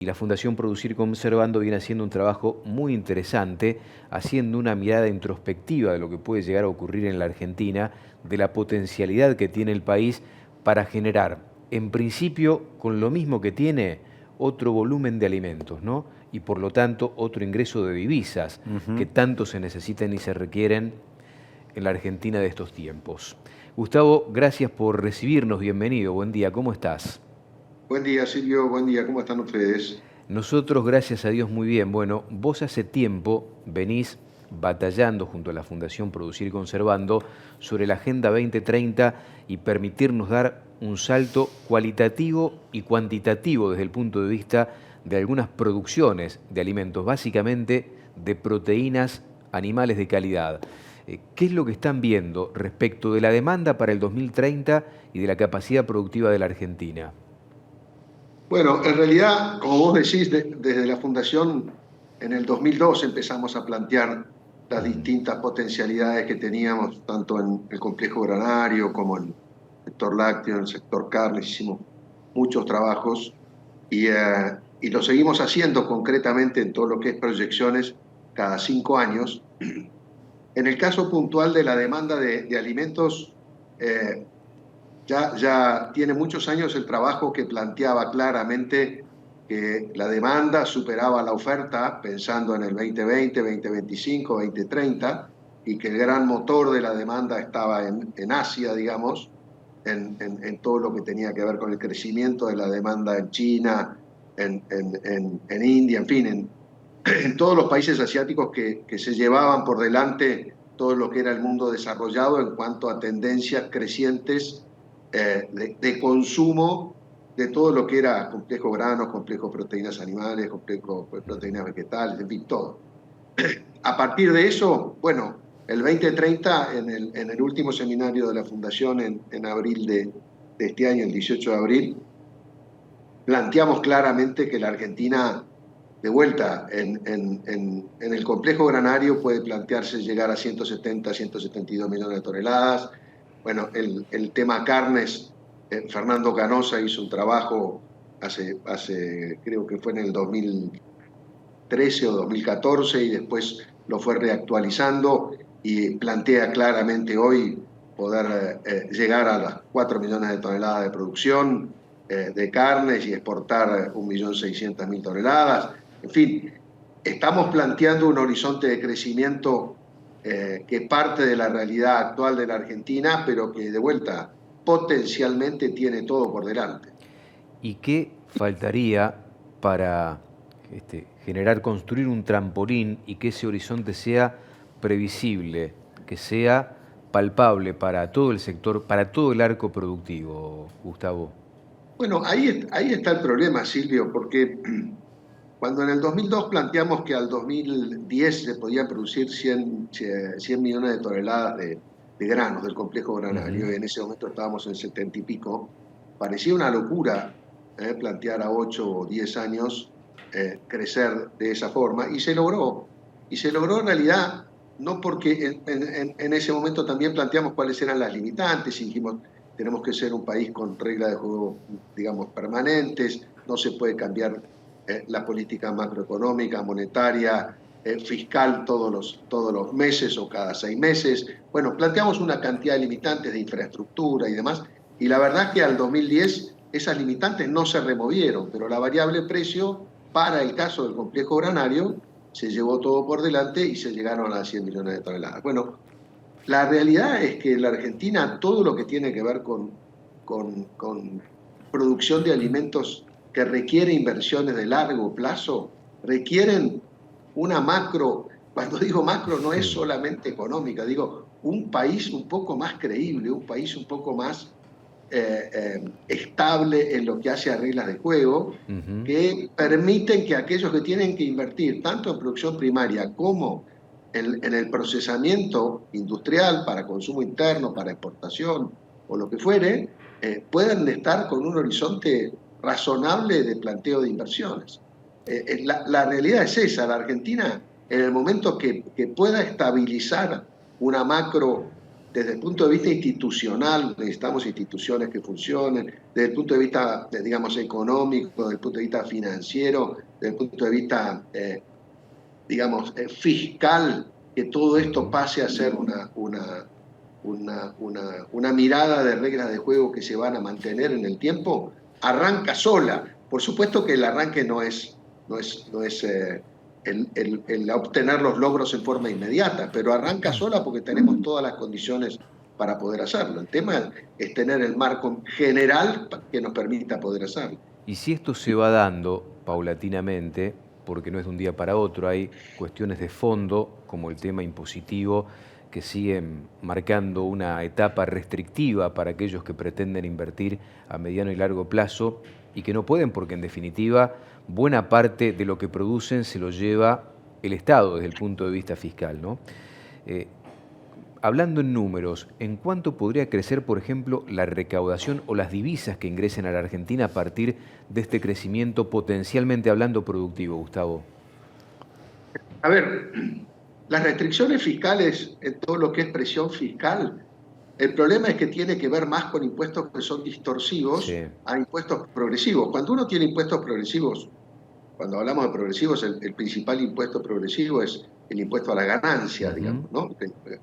Y la Fundación Producir Conservando viene haciendo un trabajo muy interesante, haciendo una mirada introspectiva de lo que puede llegar a ocurrir en la Argentina, de la potencialidad que tiene el país para generar, en principio, con lo mismo que tiene, otro volumen de alimentos, ¿no? Y por lo tanto, otro ingreso de divisas que tanto se necesitan y se requieren en la Argentina de estos tiempos. Gustavo, gracias por recibirnos, bienvenido, buen día, ¿cómo estás? Buen día, Silvio. Buen día. ¿Cómo están ustedes? Nosotros, gracias a Dios, muy bien. Bueno, vos hace tiempo venís batallando junto a la Fundación Producir Conservando sobre la Agenda 2030 y permitirnos dar un salto cualitativo y cuantitativo desde el punto de vista de algunas producciones de alimentos, básicamente de proteínas animales de calidad. ¿Qué es lo que están viendo respecto de la demanda para el 2030 y de la capacidad productiva de la Argentina? Bueno, en realidad, como vos decís, desde la Fundación, en el 2002 empezamos a plantear las distintas potencialidades que teníamos, tanto en el complejo granario como en el sector lácteo, en el sector carne. Hicimos muchos trabajos y lo seguimos haciendo concretamente en todo lo que es proyecciones cada 5 años. En el caso puntual de la demanda de alimentos, eh, ya tiene muchos años el trabajo que planteaba claramente que la demanda superaba la oferta, pensando en el 2020, 2025, 2030, y que el gran motor de la demanda estaba en Asia, digamos, en todo lo que tenía que ver con el crecimiento de la demanda en China, en India, en fin, en todos los países asiáticos que se llevaban por delante todo lo que era el mundo desarrollado en cuanto a tendencias crecientes de consumo de todo lo que era complejo granos, complejo proteínas animales, complejo proteínas vegetales, en fin, todo. A partir de eso, bueno, el 2030, en el último seminario de la Fundación en abril de este año, el 18 de abril, planteamos claramente que la Argentina, de vuelta, en el complejo granario puede plantearse llegar a 170, 172 millones de toneladas. Bueno, el tema carnes, Fernando Canosa hizo un trabajo creo que fue en el 2013 o 2014, y después lo fue reactualizando y plantea claramente hoy poder llegar a las 4 millones de toneladas de producción de carnes y exportar 1.600.000 toneladas. En fin, estamos planteando un horizonte de crecimiento que parte de la realidad actual de la Argentina, pero que de vuelta potencialmente tiene todo por delante. ¿Y qué faltaría para generar, construir un trampolín y que ese horizonte sea previsible, que sea palpable para todo el sector, para todo el arco productivo, Gustavo? Bueno, ahí está el problema, Silvio, porque cuando en el 2002 planteamos que al 2010 se podían producir 100 millones de toneladas de granos del complejo granario, Ujú. y en ese momento estábamos en 70 y pico, parecía una locura plantear a 8 o 10 años crecer de esa forma, y se logró. Y se logró en realidad no porque en ese momento también planteamos cuáles eran las limitantes y dijimos, tenemos que ser un país con reglas de juego, digamos, permanentes, no se puede cambiar la política macroeconómica, monetaria, fiscal todos los meses o cada 6 meses. Bueno, planteamos una cantidad de limitantes de infraestructura y demás, y la verdad es que al 2010 esas limitantes no se removieron, pero la variable precio para el caso del complejo granario se llevó todo por delante y se llegaron a las 100 millones de toneladas. Bueno, la realidad es que en la Argentina todo lo que tiene que ver con producción de alimentos que requiere inversiones de largo plazo, requieren una macro, cuando digo macro no es Sí. solamente económica, digo un país un poco más creíble, un país un poco más estable en lo que hace a reglas de juego, Ujú. que permiten que aquellos que tienen que invertir tanto en producción primaria como en el procesamiento industrial para consumo interno, para exportación o lo que fuere, puedan estar con un horizonte razonable de planteo de inversiones. La realidad es esa, la Argentina en el momento que pueda estabilizar una macro desde el punto de vista institucional, necesitamos instituciones que funcionen, desde el punto de vista, digamos, económico, desde el punto de vista financiero, desde el punto de vista, digamos, fiscal, que todo esto pase a ser una mirada de reglas de juego que se van a mantener en el tiempo, arranca sola. Por supuesto que el arranque no es el obtener los logros en forma inmediata, pero arranca sola porque tenemos todas las condiciones para poder hacerlo. El tema es tener el marco general que nos permita poder hacerlo. Y si esto se va dando paulatinamente, porque no es de un día para otro, hay cuestiones de fondo, como el tema impositivo, que siguen marcando una etapa restrictiva para aquellos que pretenden invertir a mediano y largo plazo y que no pueden porque, en definitiva, buena parte de lo que producen se lo lleva el Estado desde el punto de vista fiscal, ¿no? Hablando en números, ¿en cuánto podría crecer, por ejemplo, la recaudación o las divisas que ingresen a la Argentina a partir de este crecimiento potencialmente hablando productivo, Gustavo? A ver, las restricciones fiscales en todo lo que es presión fiscal, el problema es que tiene que ver más con impuestos que son distorsivos Sí. a impuestos progresivos. Cuando uno tiene impuestos progresivos, cuando hablamos de progresivos, el principal impuesto progresivo es el impuesto a la ganancia, digamos, ¿no?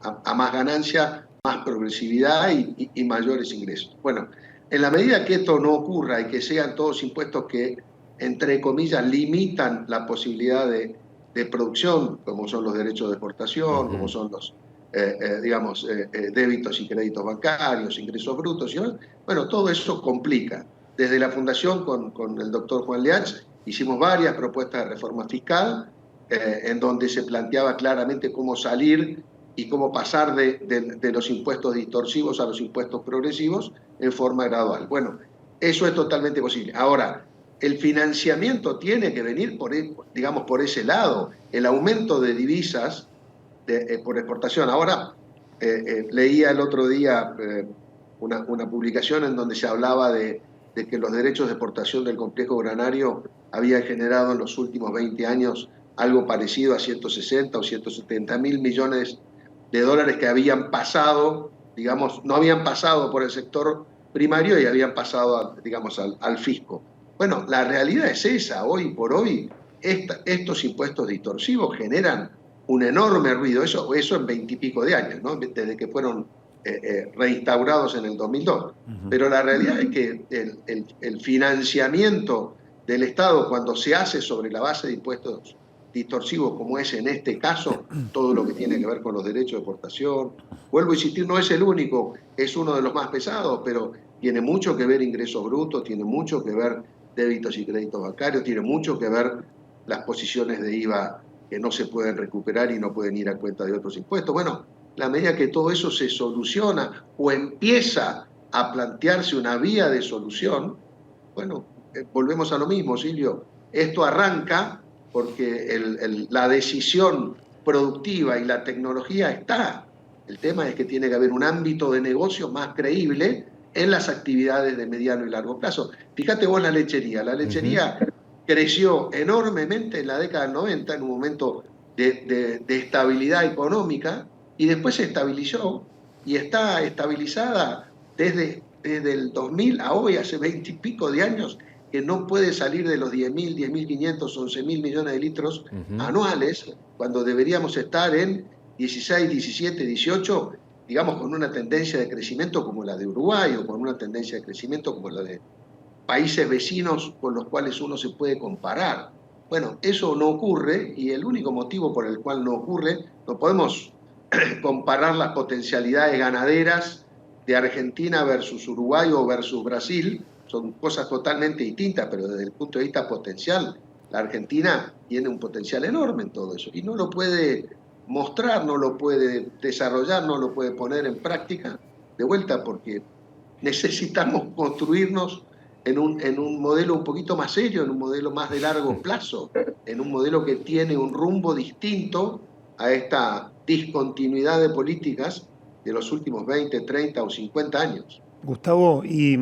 A más ganancia, más progresividad y mayores ingresos. Bueno, en la medida que esto no ocurra y que sean todos impuestos que, entre comillas, limitan la posibilidad de producción, como son los derechos de exportación, como son los, digamos, débitos y créditos bancarios, ingresos brutos, y bueno, todo eso complica. Desde la Fundación, con el doctor Juan Leach, hicimos varias propuestas de reforma fiscal, en donde se planteaba claramente cómo salir y cómo pasar de los impuestos distorsivos a los impuestos progresivos en forma gradual. Bueno, eso es totalmente posible. Ahora, el financiamiento tiene que venir, digamos, por ese lado. El aumento de divisas por exportación. Ahora, leía el otro día una publicación en donde se hablaba de que los derechos de exportación del complejo granario habían generado en los últimos 20 años algo parecido a 160 o 170 mil millones de dólares que habían pasado, digamos, no habían pasado por el sector primario y habían pasado, digamos, al fisco. Bueno, la realidad es esa. Hoy por hoy, estos impuestos distorsivos generan un enorme ruido, eso en 20 y pico de años, ¿no? Desde que fueron reinstaurados en el 2002. Pero la realidad es que el financiamiento del Estado, cuando se hace sobre la base de impuestos distorsivos, como es en este caso, todo lo que tiene que ver con los derechos de exportación, vuelvo a insistir, no es el único, es uno de los más pesados, pero tiene mucho que ver ingresos brutos, tiene mucho que ver débitos y créditos bancarios, tiene mucho que ver las posiciones de IVA que no se pueden recuperar y no pueden ir a cuenta de otros impuestos. Bueno, la medida que todo eso se soluciona o empieza a plantearse una vía de solución, bueno, volvemos a lo mismo, Silvio. Esto arranca porque la decisión productiva y la tecnología está. El tema es que tiene que haber un ámbito de negocio más creíble en las actividades de mediano y largo plazo. Fíjate vos la lechería. La lechería creció enormemente en la década del 90, en un momento de estabilidad económica, y después se estabilizó y está estabilizada desde el 2000 a hoy, hace 20 y pico de años, que no puede salir de los 10.000, 10.500, 11.000 millones de litros anuales, cuando deberíamos estar en 16, 17, 18, digamos, con una tendencia de crecimiento como la de Uruguay o con una tendencia de crecimiento como la de países vecinos con los cuales uno se puede comparar. Bueno, eso no ocurre, y el único motivo por el cual no ocurre, no podemos comparar las potencialidades ganaderas de Argentina versus Uruguay o versus Brasil, son cosas totalmente distintas, pero desde el punto de vista potencial, la Argentina tiene un potencial enorme en todo eso, y no lo puede mostrar, no lo puede desarrollar, no lo puede poner en práctica, de vuelta, porque necesitamos construirnos en un modelo un poquito más serio, en un modelo más de largo plazo, en un modelo que tiene un rumbo distinto a esta discontinuidad de políticas de los últimos 20, 30 o 50 años. Gustavo, ¿y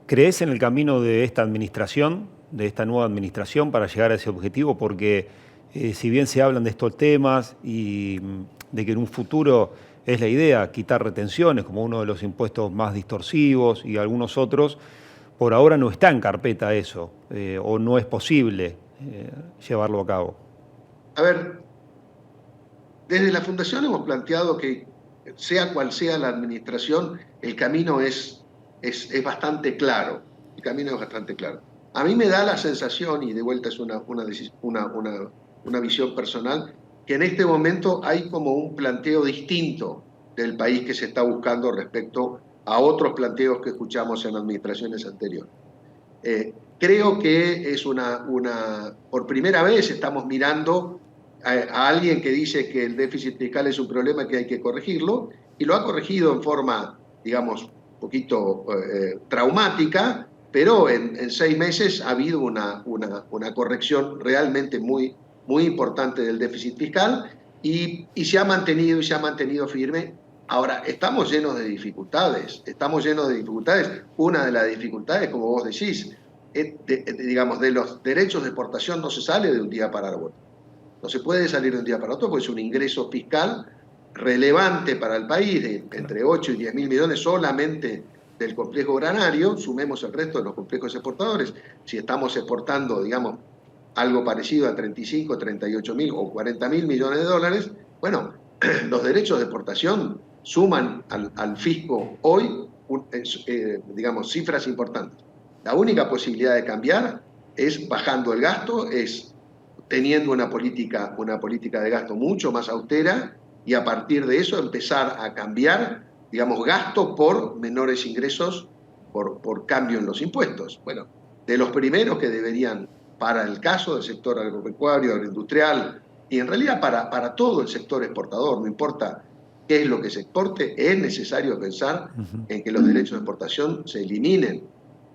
crees en el camino de esta administración, de esta nueva administración, para llegar a ese objetivo? Porque si bien se hablan de estos temas y de que en un futuro es la idea, quitar retenciones como uno de los impuestos más distorsivos y algunos otros. Por ahora no está en carpeta eso, o no es posible llevarlo a cabo. A ver, desde la Fundación hemos planteado que sea cual sea la administración, el camino es bastante claro. El camino es bastante claro. A mí me da la sensación, y de vuelta es una visión personal, que en este momento hay como un planteo distinto del país que se está buscando respecto a otros planteos que escuchamos en administraciones anteriores. Creo que es por primera vez estamos mirando a alguien que dice que el déficit fiscal es un problema que hay que corregirlo, y lo ha corregido en forma, digamos, un poquito traumática, pero en 6 meses ha habido una corrección realmente muy importante del déficit fiscal, y se ha mantenido firme. Ahora, estamos llenos de dificultades. Una de las dificultades, como vos decís, digamos, de los derechos de exportación no se sale de un día para otro. No se puede salir de un día para otro porque es un ingreso fiscal relevante para el país, de entre 8 y 10 mil millones solamente del complejo granario. Sumemos el resto de los complejos exportadores. Si estamos exportando, digamos, algo parecido a 35, 38 mil o 40 mil millones de dólares, bueno, los derechos de exportación suman al fisco hoy, digamos, cifras importantes. La única posibilidad de cambiar es bajando el gasto, es teniendo una política de gasto mucho más austera, y a partir de eso empezar a cambiar, digamos, gasto por menores ingresos, por cambio en los impuestos. Bueno, de los primeros que deberían, para el caso del sector agropecuario, agroindustrial, y en realidad para todo el sector exportador, no importa qué es lo que se exporte, es necesario pensar en que los derechos de exportación se eliminen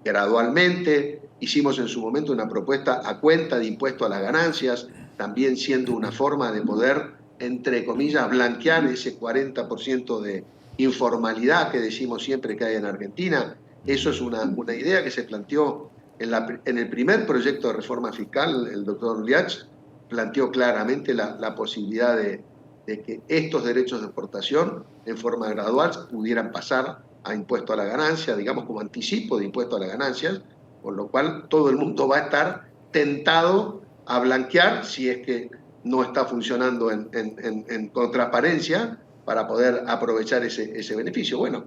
gradualmente. Hicimos en su momento una propuesta a cuenta de impuesto a las ganancias, también siendo una forma de poder, entre comillas, blanquear ese 40% de informalidad que decimos siempre que hay en Argentina. Eso es una idea que se planteó en el primer proyecto de reforma fiscal. El doctor Liach planteó claramente la posibilidad de que estos derechos de exportación en forma gradual pudieran pasar a impuesto a la ganancia, digamos como anticipo de impuesto a las ganancias, con lo cual todo el mundo va a estar tentado a blanquear si es que no está funcionando con transparencia para poder aprovechar ese beneficio. Bueno,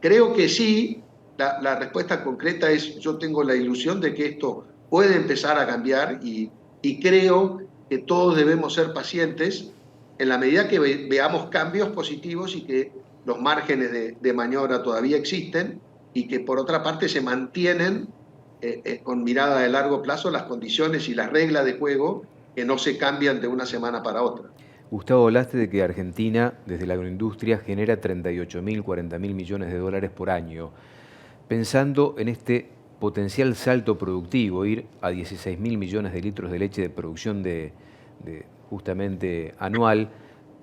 creo que sí. La respuesta concreta es: yo tengo la ilusión de que esto puede empezar a cambiar, y creo que todos debemos ser pacientes en la medida que veamos cambios positivos y que los márgenes de maniobra todavía existen, y que por otra parte se mantienen con mirada de largo plazo las condiciones y las reglas de juego, que no se cambian de una semana para otra. Gustavo, hablaste de que Argentina, desde la agroindustria, genera 38.000, 40.000 millones de dólares por año. Pensando en este potencial salto productivo, ir a 16.000 millones de litros de leche de producción justamente anual,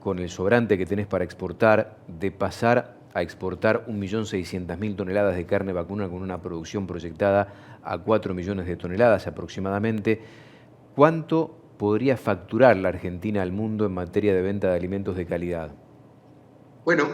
con el sobrante que tenés para exportar, de pasar a exportar 1.600.000 toneladas de carne vacuna con una producción proyectada a 4 millones de toneladas aproximadamente, ¿cuánto podría facturar la Argentina al mundo en materia de venta de alimentos de calidad? Bueno,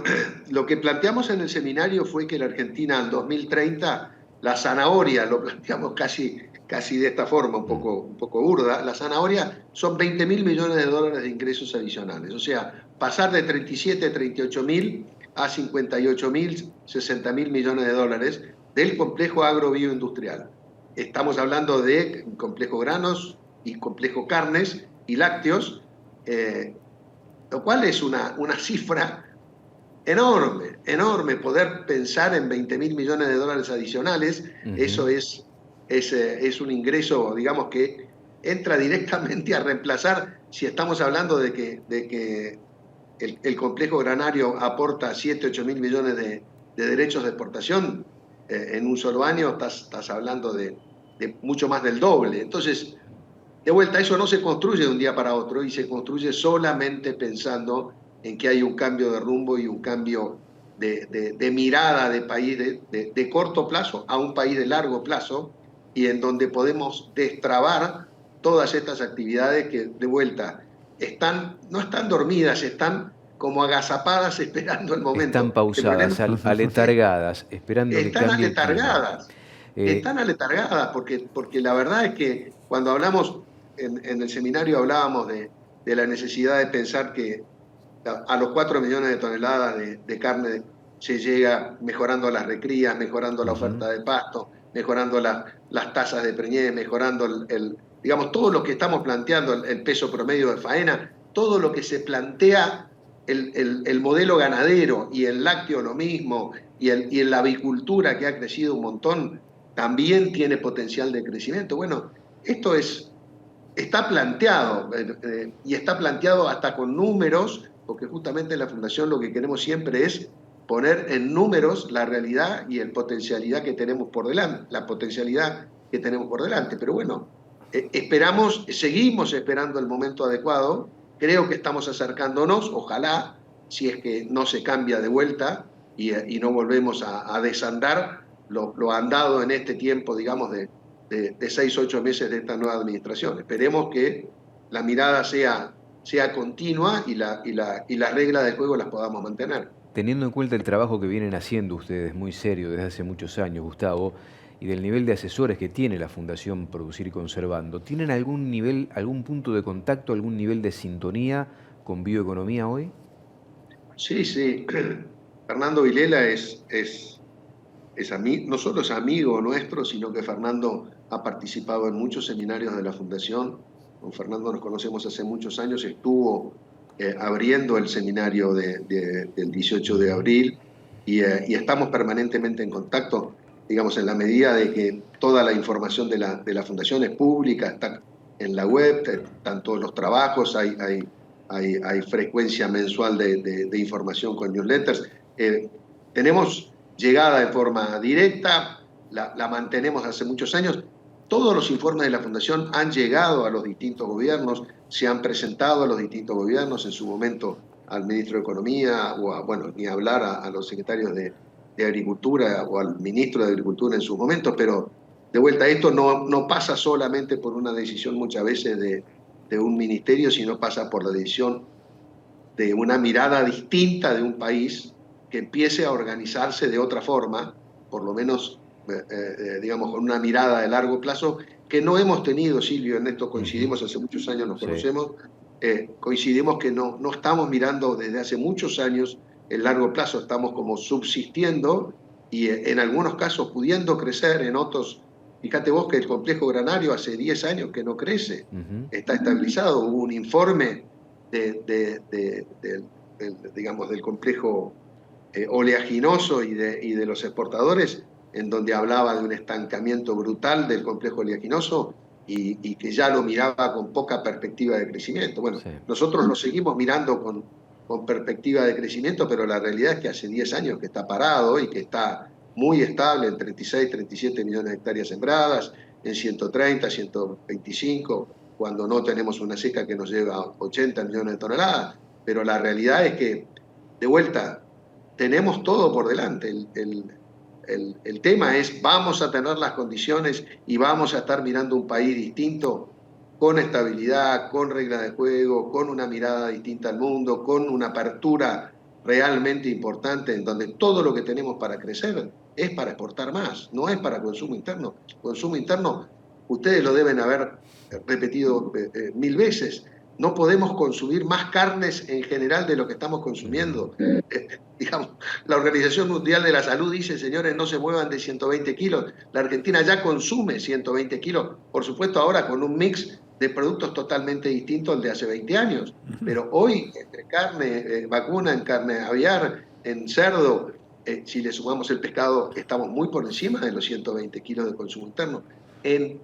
lo que planteamos en el seminario fue que la Argentina en 2030, la zanahoria, lo planteamos casi de esta forma, un poco burda, la zanahoria son 20.000 millones de dólares de ingresos adicionales. O sea, pasar de 37, 38.000 a 58.000, 60.000 millones de dólares del complejo agrobioindustrial. Estamos hablando de complejo granos y complejo carnes y lácteos, lo cual es una cifra enorme. Poder pensar en 20.000 millones de dólares adicionales, eso es un ingreso, digamos, que entra directamente a reemplazar, si estamos hablando de que el complejo granario aporta 7, 8 mil millones de derechos de exportación, en un solo año estás hablando de mucho más del doble. Entonces, de vuelta, eso no se construye de un día para otro, y se construye solamente pensando en que hay un cambio de rumbo y un cambio de mirada de país de corto plazo a un país de largo plazo, y en donde podemos destrabar todas estas actividades que, de vuelta, no están dormidas, están como agazapadas esperando el momento. Están pausadas, aletargadas, esperando que están cambie el clima. aletargadas. Están aletargadas porque la verdad es que cuando hablamos, en el seminario hablábamos de la necesidad de pensar que a los 4 millones de toneladas de carne se llega mejorando las recrías, mejorando la oferta de pasto, mejorando las tasas de preñez, mejorando digamos, todo lo que estamos planteando, el peso promedio de faena, todo lo que se plantea el modelo ganadero y el lácteo lo mismo, y en la avicultura que ha crecido un montón, también tiene potencial de crecimiento. Bueno, esto está planteado, y está planteado hasta con números, porque justamente en la Fundación lo que queremos siempre es poner en números la realidad y la potencialidad que tenemos por delante. Pero bueno, seguimos esperando el momento adecuado. Creo que estamos acercándonos, ojalá, si es que no se cambia de vuelta y no volvemos a desandar lo andado en este tiempo, digamos, de 6 o 8 meses de esta nueva administración. Esperemos que la mirada sea continua y las reglas del juego las podamos mantener. Teniendo en cuenta el trabajo que vienen haciendo ustedes, muy serio, desde hace muchos años, Gustavo, y del nivel de asesores que tiene la Fundación Producir y Conservando, ¿tienen algún nivel, algún punto de contacto, algún nivel de sintonía con bioeconomía hoy? Sí. Fernando Vilela no solo es amigo nuestro, sino que Fernando ha participado en muchos seminarios de la Fundación. Con Fernando nos conocemos hace muchos años, estuvo abriendo el seminario del 18 de abril y estamos permanentemente en contacto, digamos, en la medida de que toda la información de la Fundación es pública, está en la web, están todos los trabajos, hay frecuencia mensual de información con newsletters. Tenemos llegada de forma directa, la mantenemos hace muchos años. Todos los informes de la Fundación han llegado a los distintos gobiernos, se han presentado a los distintos gobiernos, en su momento al ministro de Economía, bueno, ni hablar a los secretarios de Agricultura o al ministro de Agricultura en sus momentos, pero de vuelta, esto no pasa solamente por una decisión muchas veces de un ministerio, sino pasa por la decisión de una mirada distinta de un país que empiece a organizarse de otra forma, por lo menos digamos, con una mirada de largo plazo, que no hemos tenido, Silvio, en esto coincidimos, hace muchos años nos conocemos, coincidimos que no estamos mirando desde hace muchos años el largo plazo, estamos como subsistiendo y en algunos casos pudiendo crecer, en otros, fíjate vos que el complejo granario hace 10 años que no crece, está estabilizado. Hubo un informe digamos, del complejo oleaginoso y de los exportadores, en donde hablaba de un estancamiento brutal del complejo oleaginoso y que ya lo miraba con poca perspectiva de crecimiento. Bueno, sí. Nosotros lo seguimos mirando con perspectiva de crecimiento, pero la realidad es que hace 10 años que está parado y que está muy estable en 36, 37 millones de hectáreas sembradas, en 130, 125, cuando no tenemos una seca que nos lleva a 80 millones de toneladas. Pero la realidad es que, de vuelta, tenemos todo por delante. El tema es, vamos a tener las condiciones y vamos a estar mirando un país distinto, con estabilidad, con reglas de juego, con una mirada distinta al mundo, con una apertura realmente importante, en donde todo lo que tenemos para crecer es para exportar más, no es para consumo interno. Consumo interno, ustedes lo deben haber repetido 1000 veces. No podemos consumir más carnes en general de lo que estamos consumiendo. Digamos, la Organización Mundial de la Salud dice, señores, no se muevan de 120 kilos. La Argentina ya consume 120 kilos, por supuesto ahora con un mix de productos totalmente distintos al de hace 20 años. Pero hoy, entre carne vacuna, en carne aviar, en cerdo, si le sumamos el pescado, estamos muy por encima de los 120 kilos de consumo interno. En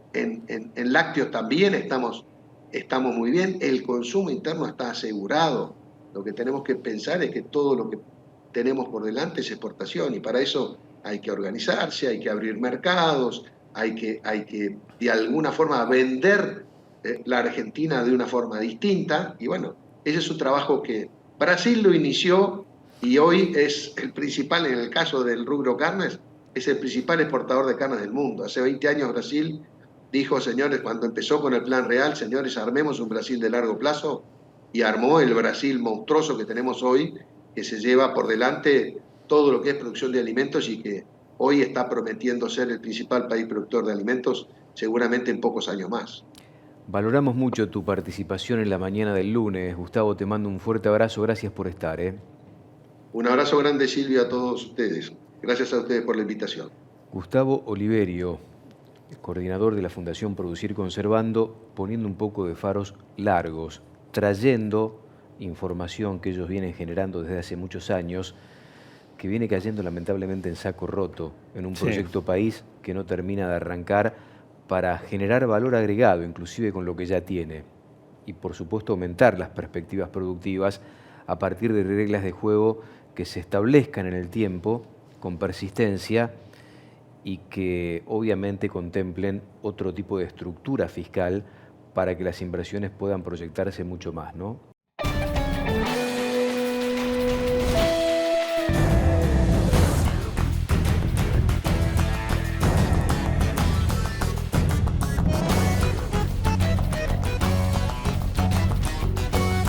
lácteos también estamos muy bien, el consumo interno está asegurado. Lo que tenemos que pensar es que todo lo que tenemos por delante es exportación y para eso hay que organizarse, hay que abrir mercados, hay que de alguna forma vender la Argentina de una forma distinta y bueno, ese es un trabajo que Brasil lo inició y hoy es el principal, en el caso del rubro carnes, es el principal exportador de carnes del mundo. Hace 20 años Brasil dijo, señores, cuando empezó con el Plan Real, señores, armemos un Brasil de largo plazo y armó el Brasil monstruoso que tenemos hoy, que se lleva por delante todo lo que es producción de alimentos y que hoy está prometiendo ser el principal país productor de alimentos seguramente en pocos años más. Valoramos mucho tu participación en la mañana del lunes. Gustavo, te mando un fuerte abrazo. Gracias por estar, ¿eh? Un abrazo grande, Silvia, a todos ustedes. Gracias a ustedes por la invitación. Gustavo Oliverio, coordinador de la Fundación Producir Conservando, poniendo un poco de faros largos, trayendo información que ellos vienen generando desde hace muchos años, que viene cayendo lamentablemente en saco roto, en un proyecto país que no termina de arrancar para generar valor agregado, inclusive con lo que ya tiene, y por supuesto aumentar las perspectivas productivas a partir de reglas de juego que se establezcan en el tiempo con persistencia y que obviamente contemplen otro tipo de estructura fiscal para que las inversiones puedan proyectarse mucho más, ¿no?